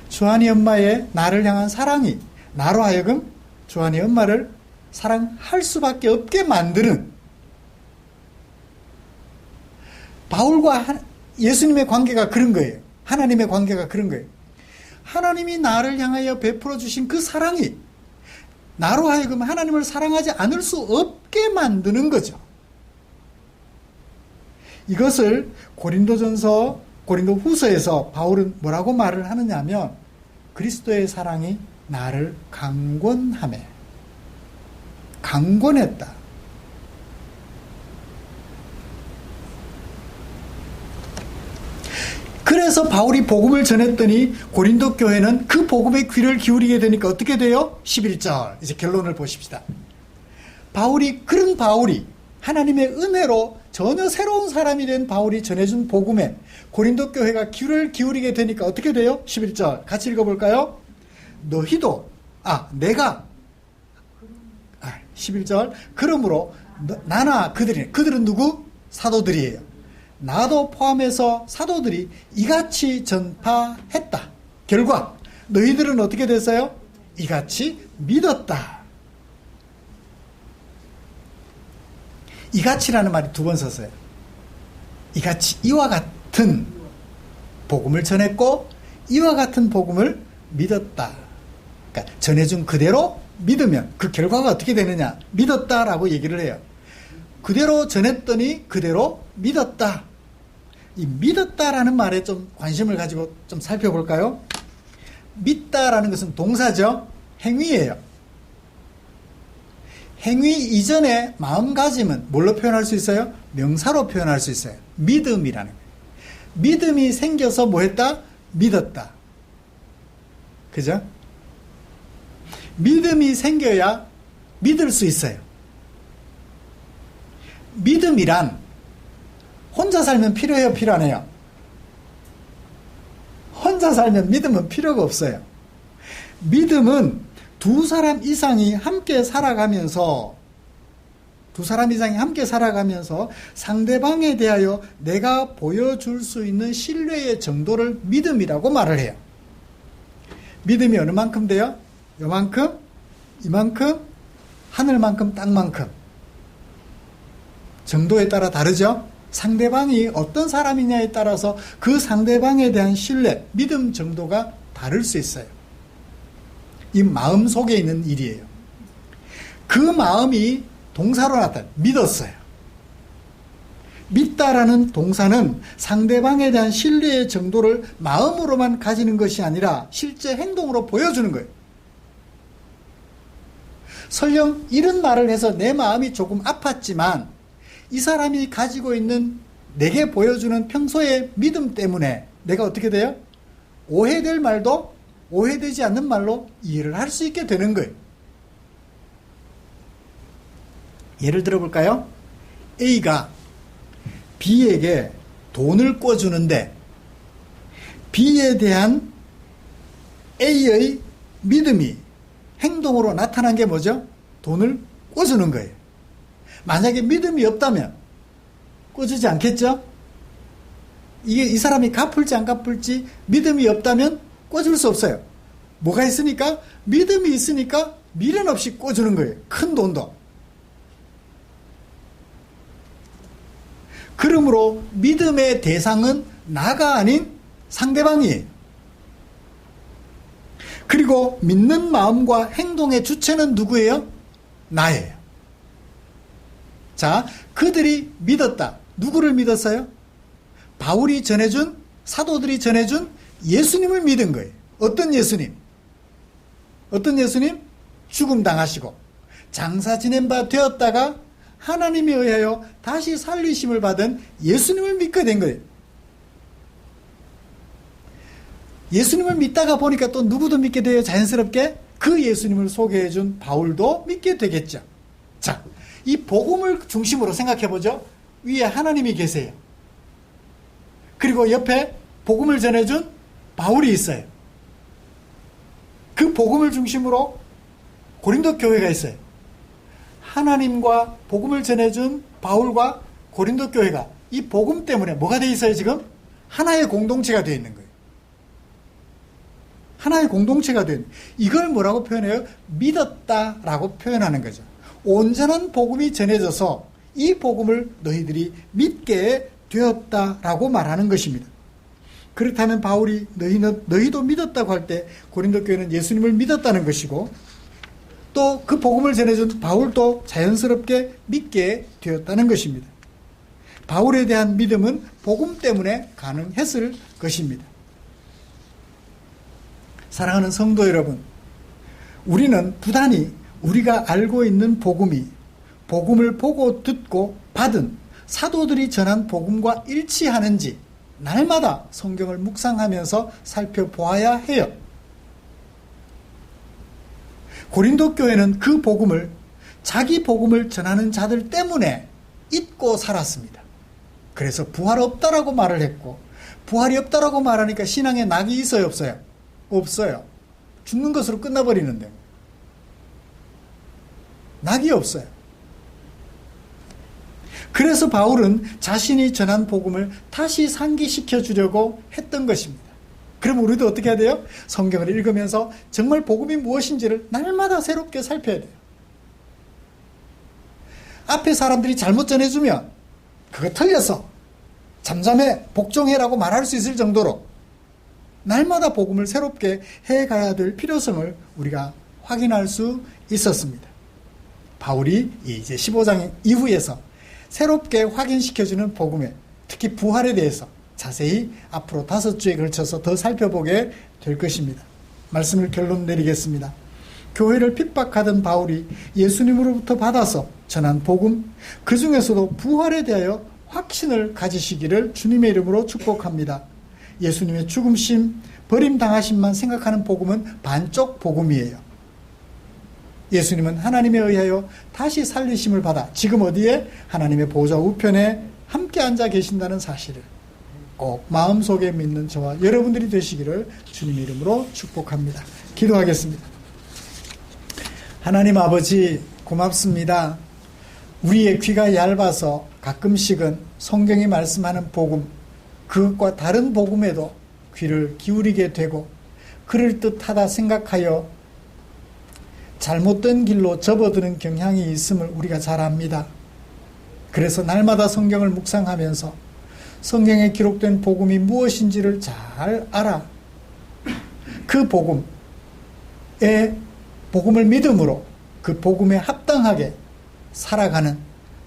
주한이 엄마의 나를 향한 사랑이 나로 하여금 주한이 엄마를 사랑할 수밖에 없게 만드는 바울과 예수님의 관계가 그런 거예요. 하나님의 관계가 그런 거예요. 하나님이 나를 향하여 베풀어 주신 그 사랑이 나로 하여금 하나님을 사랑하지 않을 수 없게 만드는 거죠. 이것을 고린도후서에서 바울은 뭐라고 말을 하느냐 하면 그리스도의 사랑이 나를 강권하매, 강권했다. 그래서 바울이 복음을 전했더니 고린도 교회는 그 복음에 귀를 기울이게 되니까 어떻게 돼요? 11절 이제 결론을 보십시다. 그런 바울이 하나님의 은혜로 전혀 새로운 사람이 된 바울이 전해준 복음에 고린도 교회가 귀를 기울이게 되니까 어떻게 돼요? 11절 같이 읽어볼까요? 너희도 11절 그러므로 나나 그들은 누구? 사도들이에요. 나도 포함해서 사도들이 이같이 전파했다. 결과 너희들은 어떻게 됐어요? 이같이 믿었다. 이같이라는 말이 2번 썼어요. 이같이 이와 같은 복음을 전했고 이와 같은 복음을 믿었다. 그러니까 전해준 그대로 믿으면 그 결과가 어떻게 되느냐? 믿었다라고 얘기를 해요. 그대로 전했더니 그대로 믿었다. 이 믿었다라는 말에 좀 관심을 가지고 좀 살펴볼까요? 믿다라는 것은 동사죠. 행위예요. 행위 이전에 마음가짐은 뭘로 표현할 수 있어요? 명사로 표현할 수 있어요. 믿음이라는 거예요. 믿음이 생겨서 뭐 했다? 믿었다. 그죠? 믿음이 생겨야 믿을 수 있어요. 믿음이란 혼자 살면 필요해요, 필요 안 해요? 혼자 살면 믿음은 필요가 없어요. 믿음은 2사람 이상이 함께 살아가면서 상대방에 대하여 내가 보여줄 수 있는 신뢰의 정도를 믿음이라고 말을 해요. 믿음이 어느 만큼 돼요? 요만큼, 이만큼, 하늘만큼, 땅만큼. 정도에 따라 다르죠? 상대방이 어떤 사람이냐에 따라서 그 상대방에 대한 신뢰, 믿음 정도가 다를 수 있어요. 이 마음 속에 있는 일이에요. 그 마음이 동사로 나타나 믿었어요. 믿다라는 동사는 상대방에 대한 신뢰의 정도를 마음으로만 가지는 것이 아니라 실제 행동으로 보여주는 거예요. 설령 이런 말을 해서 내 마음이 조금 아팠지만 이 사람이 가지고 있는 내게 보여주는 평소의 믿음 때문에 내가 어떻게 돼요? 오해될 말도 오해되지 않는 말로 이해를 할 수 있게 되는 거예요. 예를 들어볼까요? A가 B에게 돈을 꿔주는데 B에 대한 A의 믿음이 행동으로 나타난 게 뭐죠? 돈을 꿔주는 거예요. 만약에 믿음이 없다면 꿔주지 않겠죠? 이 사람이 갚을지 안 갚을지 믿음이 없다면 꿔줄 수 없어요. 뭐가 있으니까? 믿음이 있으니까 미련 없이 꿔주는 거예요. 큰 돈도. 그러므로 믿음의 대상은 나가 아닌 상대방이에요. 그리고 믿는 마음과 행동의 주체는 누구예요? 나예요. 자, 그들이 믿었다. 누구를 믿었어요? 바울이 전해준, 사도들이 전해준 예수님을 믿은 거예요. 어떤 예수님? 어떤 예수님? 죽음 당하시고 장사 지낸 바 되었다가 하나님에 의하여 다시 살리심을 받은 예수님을 믿게 된 거예요. 예수님을 믿다가 보니까 또 누구도 믿게 돼요. 자연스럽게 그 예수님을 소개해준 바울도 믿게 되겠죠. 자, 이 복음을 중심으로 생각해보죠. 위에 하나님이 계세요. 그리고 옆에 복음을 전해준 바울이 있어요. 그 복음을 중심으로 고린도 교회가 있어요. 하나님과 복음을 전해준 바울과 고린도 교회가 이 복음 때문에 뭐가 돼 있어요 지금? 하나의 공동체가 되어 있는 거예요. 하나의 공동체가 된 이걸 뭐라고 표현해요? 믿었다라고 표현하는 거죠. 온전한 복음이 전해져서 이 복음을 너희들이 믿게 되었다라고 말하는 것입니다. 그렇다면 바울이 너희도 믿었다고 할 때 고린도 교회는 예수님을 믿었다는 것이고 또 그 복음을 전해준 바울도 자연스럽게 믿게 되었다는 것입니다. 바울에 대한 믿음은 복음 때문에 가능했을 것입니다. 사랑하는 성도 여러분, 우리는 부단히 우리가 알고 있는 복음이 복음을 보고 듣고 받은 사도들이 전한 복음과 일치하는지 날마다 성경을 묵상하면서 살펴보아야 해요. 고린도 교회는 그 복음을 자기 복음을 전하는 자들 때문에 잊고 살았습니다. 그래서 부활 없다라고 말을 했고, 부활이 없다라고 말하니까 신앙에 낙이 있어요, 없어요? 없어요. 죽는 것으로 끝나버리는데 낙이 없어요. 그래서 바울은 자신이 전한 복음을 다시 상기시켜 주려고 했던 것입니다. 그럼 우리도 어떻게 해야 돼요? 성경을 읽으면서 정말 복음이 무엇인지를 날마다 새롭게 살펴야 돼요. 앞에 사람들이 잘못 전해주면 그거 틀려서 잠잠해, 복종해라고 말할 수 있을 정도로 날마다 복음을 새롭게 해가야 될 필요성을 우리가 확인할 수 있었습니다. 바울이 이제 15장 이후에서 새롭게 확인시켜주는 복음에, 특히 부활에 대해서 자세히 앞으로 5주에 걸쳐서 더 살펴보게 될 것입니다. 말씀을 결론 내리겠습니다. 교회를 핍박하던 바울이 예수님으로부터 받아서 전한 복음, 그 중에서도 부활에 대하여 확신을 가지시기를 주님의 이름으로 축복합니다. 예수님의 죽음심, 버림당하심만 생각하는 복음은 반쪽 복음이에요. 예수님은 하나님에 의하여 다시 살리심을 받아 지금 어디에? 하나님의 보좌 우편에 함께 앉아 계신다는 사실을 꼭 마음속에 믿는 저와 여러분들이 되시기를 주님의 이름으로 축복합니다. 기도하겠습니다. 하나님 아버지, 고맙습니다. 우리의 귀가 얇아서 가끔씩은 성경이 말씀하는 복음, 그것과 다른 복음에도 귀를 기울이게 되고 그럴듯하다 생각하여 잘못된 길로 접어드는 경향이 있음을 우리가 잘 압니다. 그래서 날마다 성경을 묵상하면서 성경에 기록된 복음이 무엇인지를 잘 알아 그 복음을 믿음으로 그 복음에 합당하게 살아가는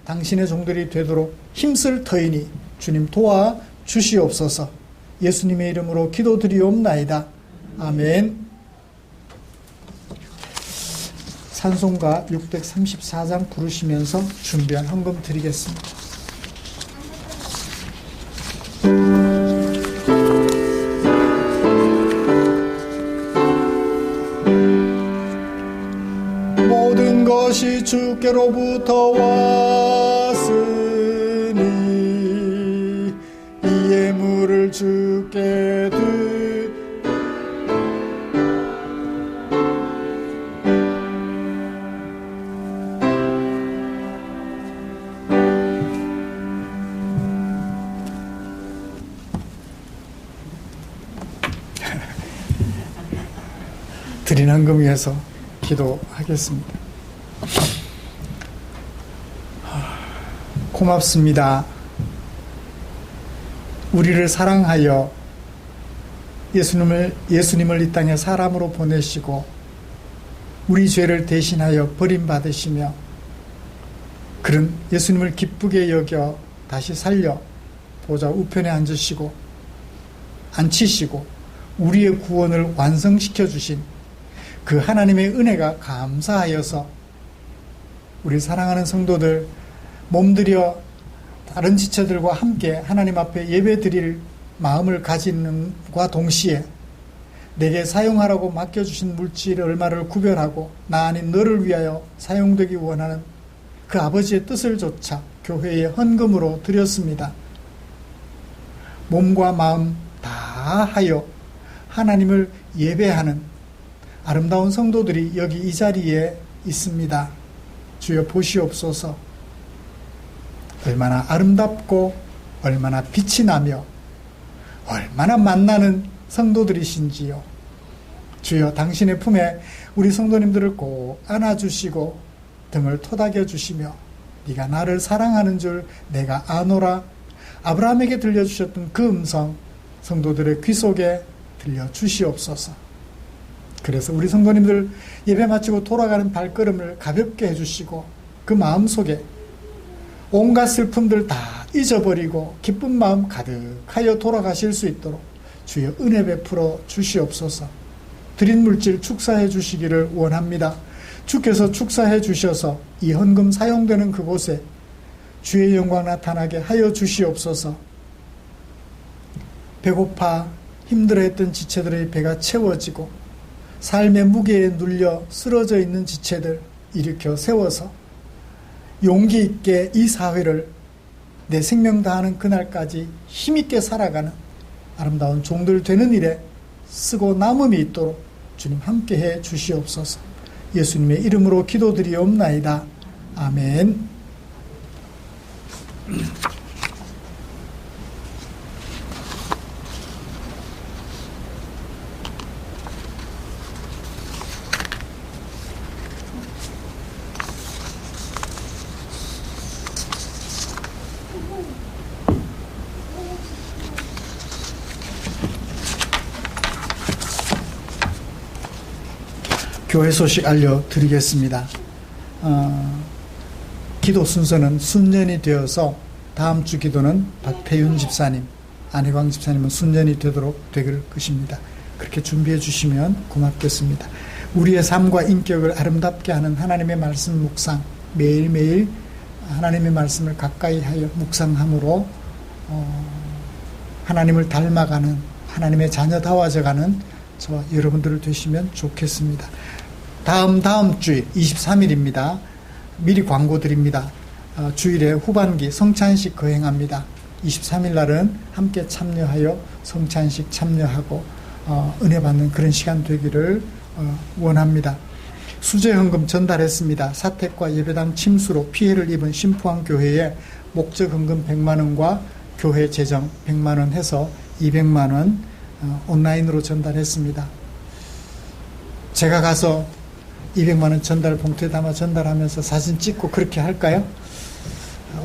당신의 종들이 되도록 힘쓸 터이니 주님 도와 주시옵소서. 예수님의 이름으로 기도드리옵나이다. 아멘. 찬송가 634장 부르시면서 준비한 헌금 드리겠습니다. 모든 것이 주께로부터 왔으니 이 예물을 주께 드린 헌금 위해서 기도하겠습니다. 고맙습니다. 우리를 사랑하여 예수님을 이 땅에 사람으로 보내시고 우리 죄를 대신하여 버림받으시며 그런 예수님을 기쁘게 여겨 다시 살려 보좌 우편에 앉히시고 우리의 구원을 완성시켜 주신 그 하나님의 은혜가 감사하여서 우리 사랑하는 성도들 몸들여 다른 지체들과 함께 하나님 앞에 예배 드릴 마음을 가지는과 동시에 내게 사용하라고 맡겨주신 물질 얼마를 구별하고 나 아닌 너를 위하여 사용되기 원하는 그 아버지의 뜻을 조차 교회에 헌금으로 드렸습니다. 몸과 마음 다 하여 하나님을 예배하는 아름다운 성도들이 여기 이 자리에 있습니다. 주여 보시옵소서. 얼마나 아름답고 얼마나 빛이 나며 얼마나 만나는 성도들이신지요. 주여 당신의 품에 우리 성도님들을 꼭 안아주시고 등을 토닥여 주시며 네가 나를 사랑하는 줄 내가 아노라 아브라함에게 들려주셨던 그 음성 성도들의 귀 속에 들려주시옵소서. 그래서 우리 성도님들 예배 마치고 돌아가는 발걸음을 가볍게 해주시고 그 마음속에 온갖 슬픔들 다 잊어버리고 기쁜 마음 가득하여 돌아가실 수 있도록 주여 은혜 베풀어 주시옵소서. 드린 물질 축사해 주시기를 원합니다. 주께서 축사해 주셔서 이 헌금 사용되는 그곳에 주의 영광 나타나게 하여 주시옵소서. 배고파 힘들어했던 지체들의 배가 채워지고 삶의 무게에 눌려 쓰러져 있는 지체들 일으켜 세워서 용기 있게 이 사회를 내 생명 다하는 그날까지 힘있게 살아가는 아름다운 종들 되는 일에 쓰고 남음이 있도록 주님 함께해 주시옵소서. 예수님의 이름으로 기도드리옵나이다. 아멘. 교회 소식 알려드리겠습니다. 기도 순서는 순년이 되어서 다음 주 기도는 박태윤 집사님, 안혜광 집사님은 순년이 되도록 될 것입니다. 그렇게 준비해 주시면 고맙겠습니다. 우리의 삶과 인격을 아름답게 하는 하나님의 말씀 묵상, 매일매일 하나님의 말씀을 가까이 하여 묵상함으로 하나님을 닮아가는, 하나님의 자녀다워져가는 저와 여러분들을 되시면 좋겠습니다. 다음 주일 23일입니다. 미리 광고 드립니다. 주일에 후반기 성찬식 거행합니다. 23일 날은 함께 참여하여 성찬식 참여하고 은혜 받는 그런 시간 되기를 원합니다. 수제 헌금 전달했습니다. 사택과 예배당 침수로 피해를 입은 신포항 교회에 목적 헌금 100만 원과 교회 재정 100만 원 해서 200만 원 온라인으로 전달했습니다. 제가 가서 200만 원 전달 봉투에 담아 전달하면서 사진 찍고 그렇게 할까요?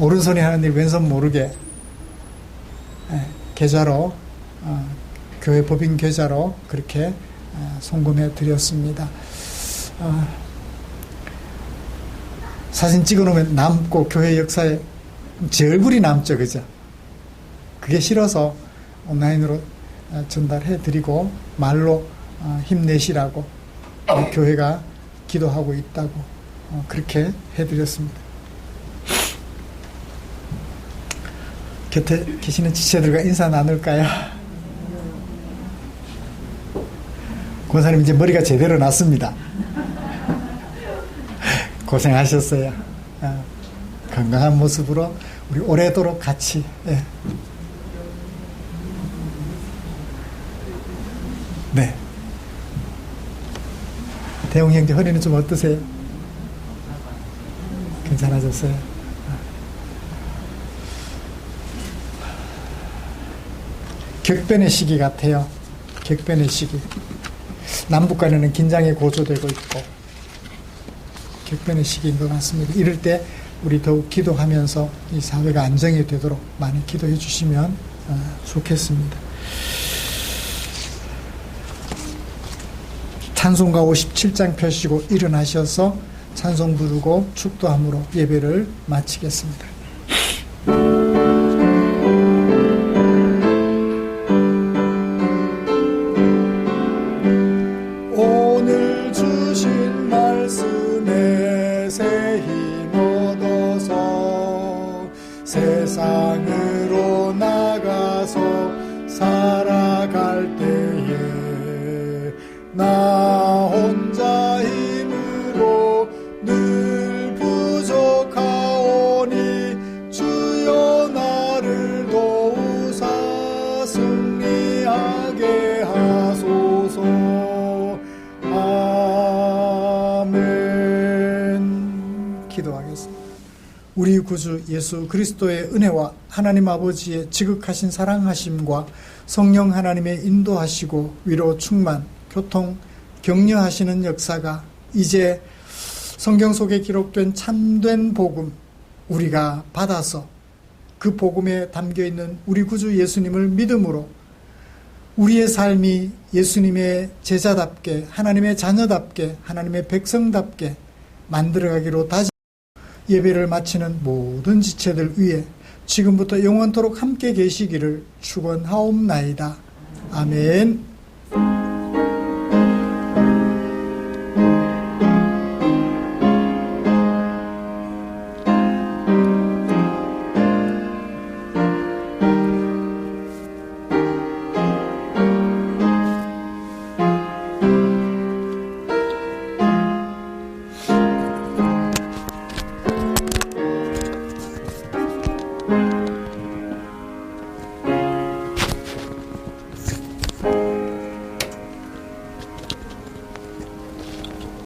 오른손이 하는 일 왼손 모르게 계좌로 교회 법인 계좌로 그렇게 송금해 드렸습니다. 사진 찍어 놓으면 남고 교회 역사에 제 얼굴이 남죠, 그죠? 그게 싫어서 온라인으로 전달해 드리고 말로 힘내시라고 우리 교회가 기도하고 있다고 그렇게 해드렸습니다. 곁에 계시는 지체들과 인사 나눌까요? 권사님 이제 머리가 제대로 났습니다. 고생하셨어요. 건강한 모습으로 우리 오래도록 같이 네. 대웅 형제 허리는 좀 어떠세요? 괜찮아졌어요? 격변의 시기 같아요. 격변의 시기. 남북 간에는 긴장이 고조되고 있고 격변의 시기인 것 같습니다. 이럴 때 우리 더욱 기도하면서 이 사회가 안정이 되도록 많이 기도해 주시면 좋겠습니다. 찬송가 57장 펴시고 일어나셔서 찬송 부르고 축도함으로 예배를 마치겠습니다. 오늘 주신 말씀에 새 힘 얻어서 세상으로 나가서 살아갈 때에 나 혼자 힘으로 늘 부족하오니 주여 나를 도우사 승리하게 하소서. 아멘. 기도하겠습니다. 우리 구주 예수 그리스도의 은혜와 하나님 아버지의 지극하신 사랑하심과 성령 하나님의 인도하시고 위로 충만 교통, 격려하시는 역사가 이제 성경 속에 기록된 참된 복음 우리가 받아서 그 복음에 담겨있는 우리 구주 예수님을 믿음으로 우리의 삶이 예수님의 제자답게 하나님의 자녀답게 하나님의 백성답게 만들어가기로 다시 예배를 마치는 모든 지체들 위해 지금부터 영원토록 함께 계시기를 축원하옵나이다. 아멘.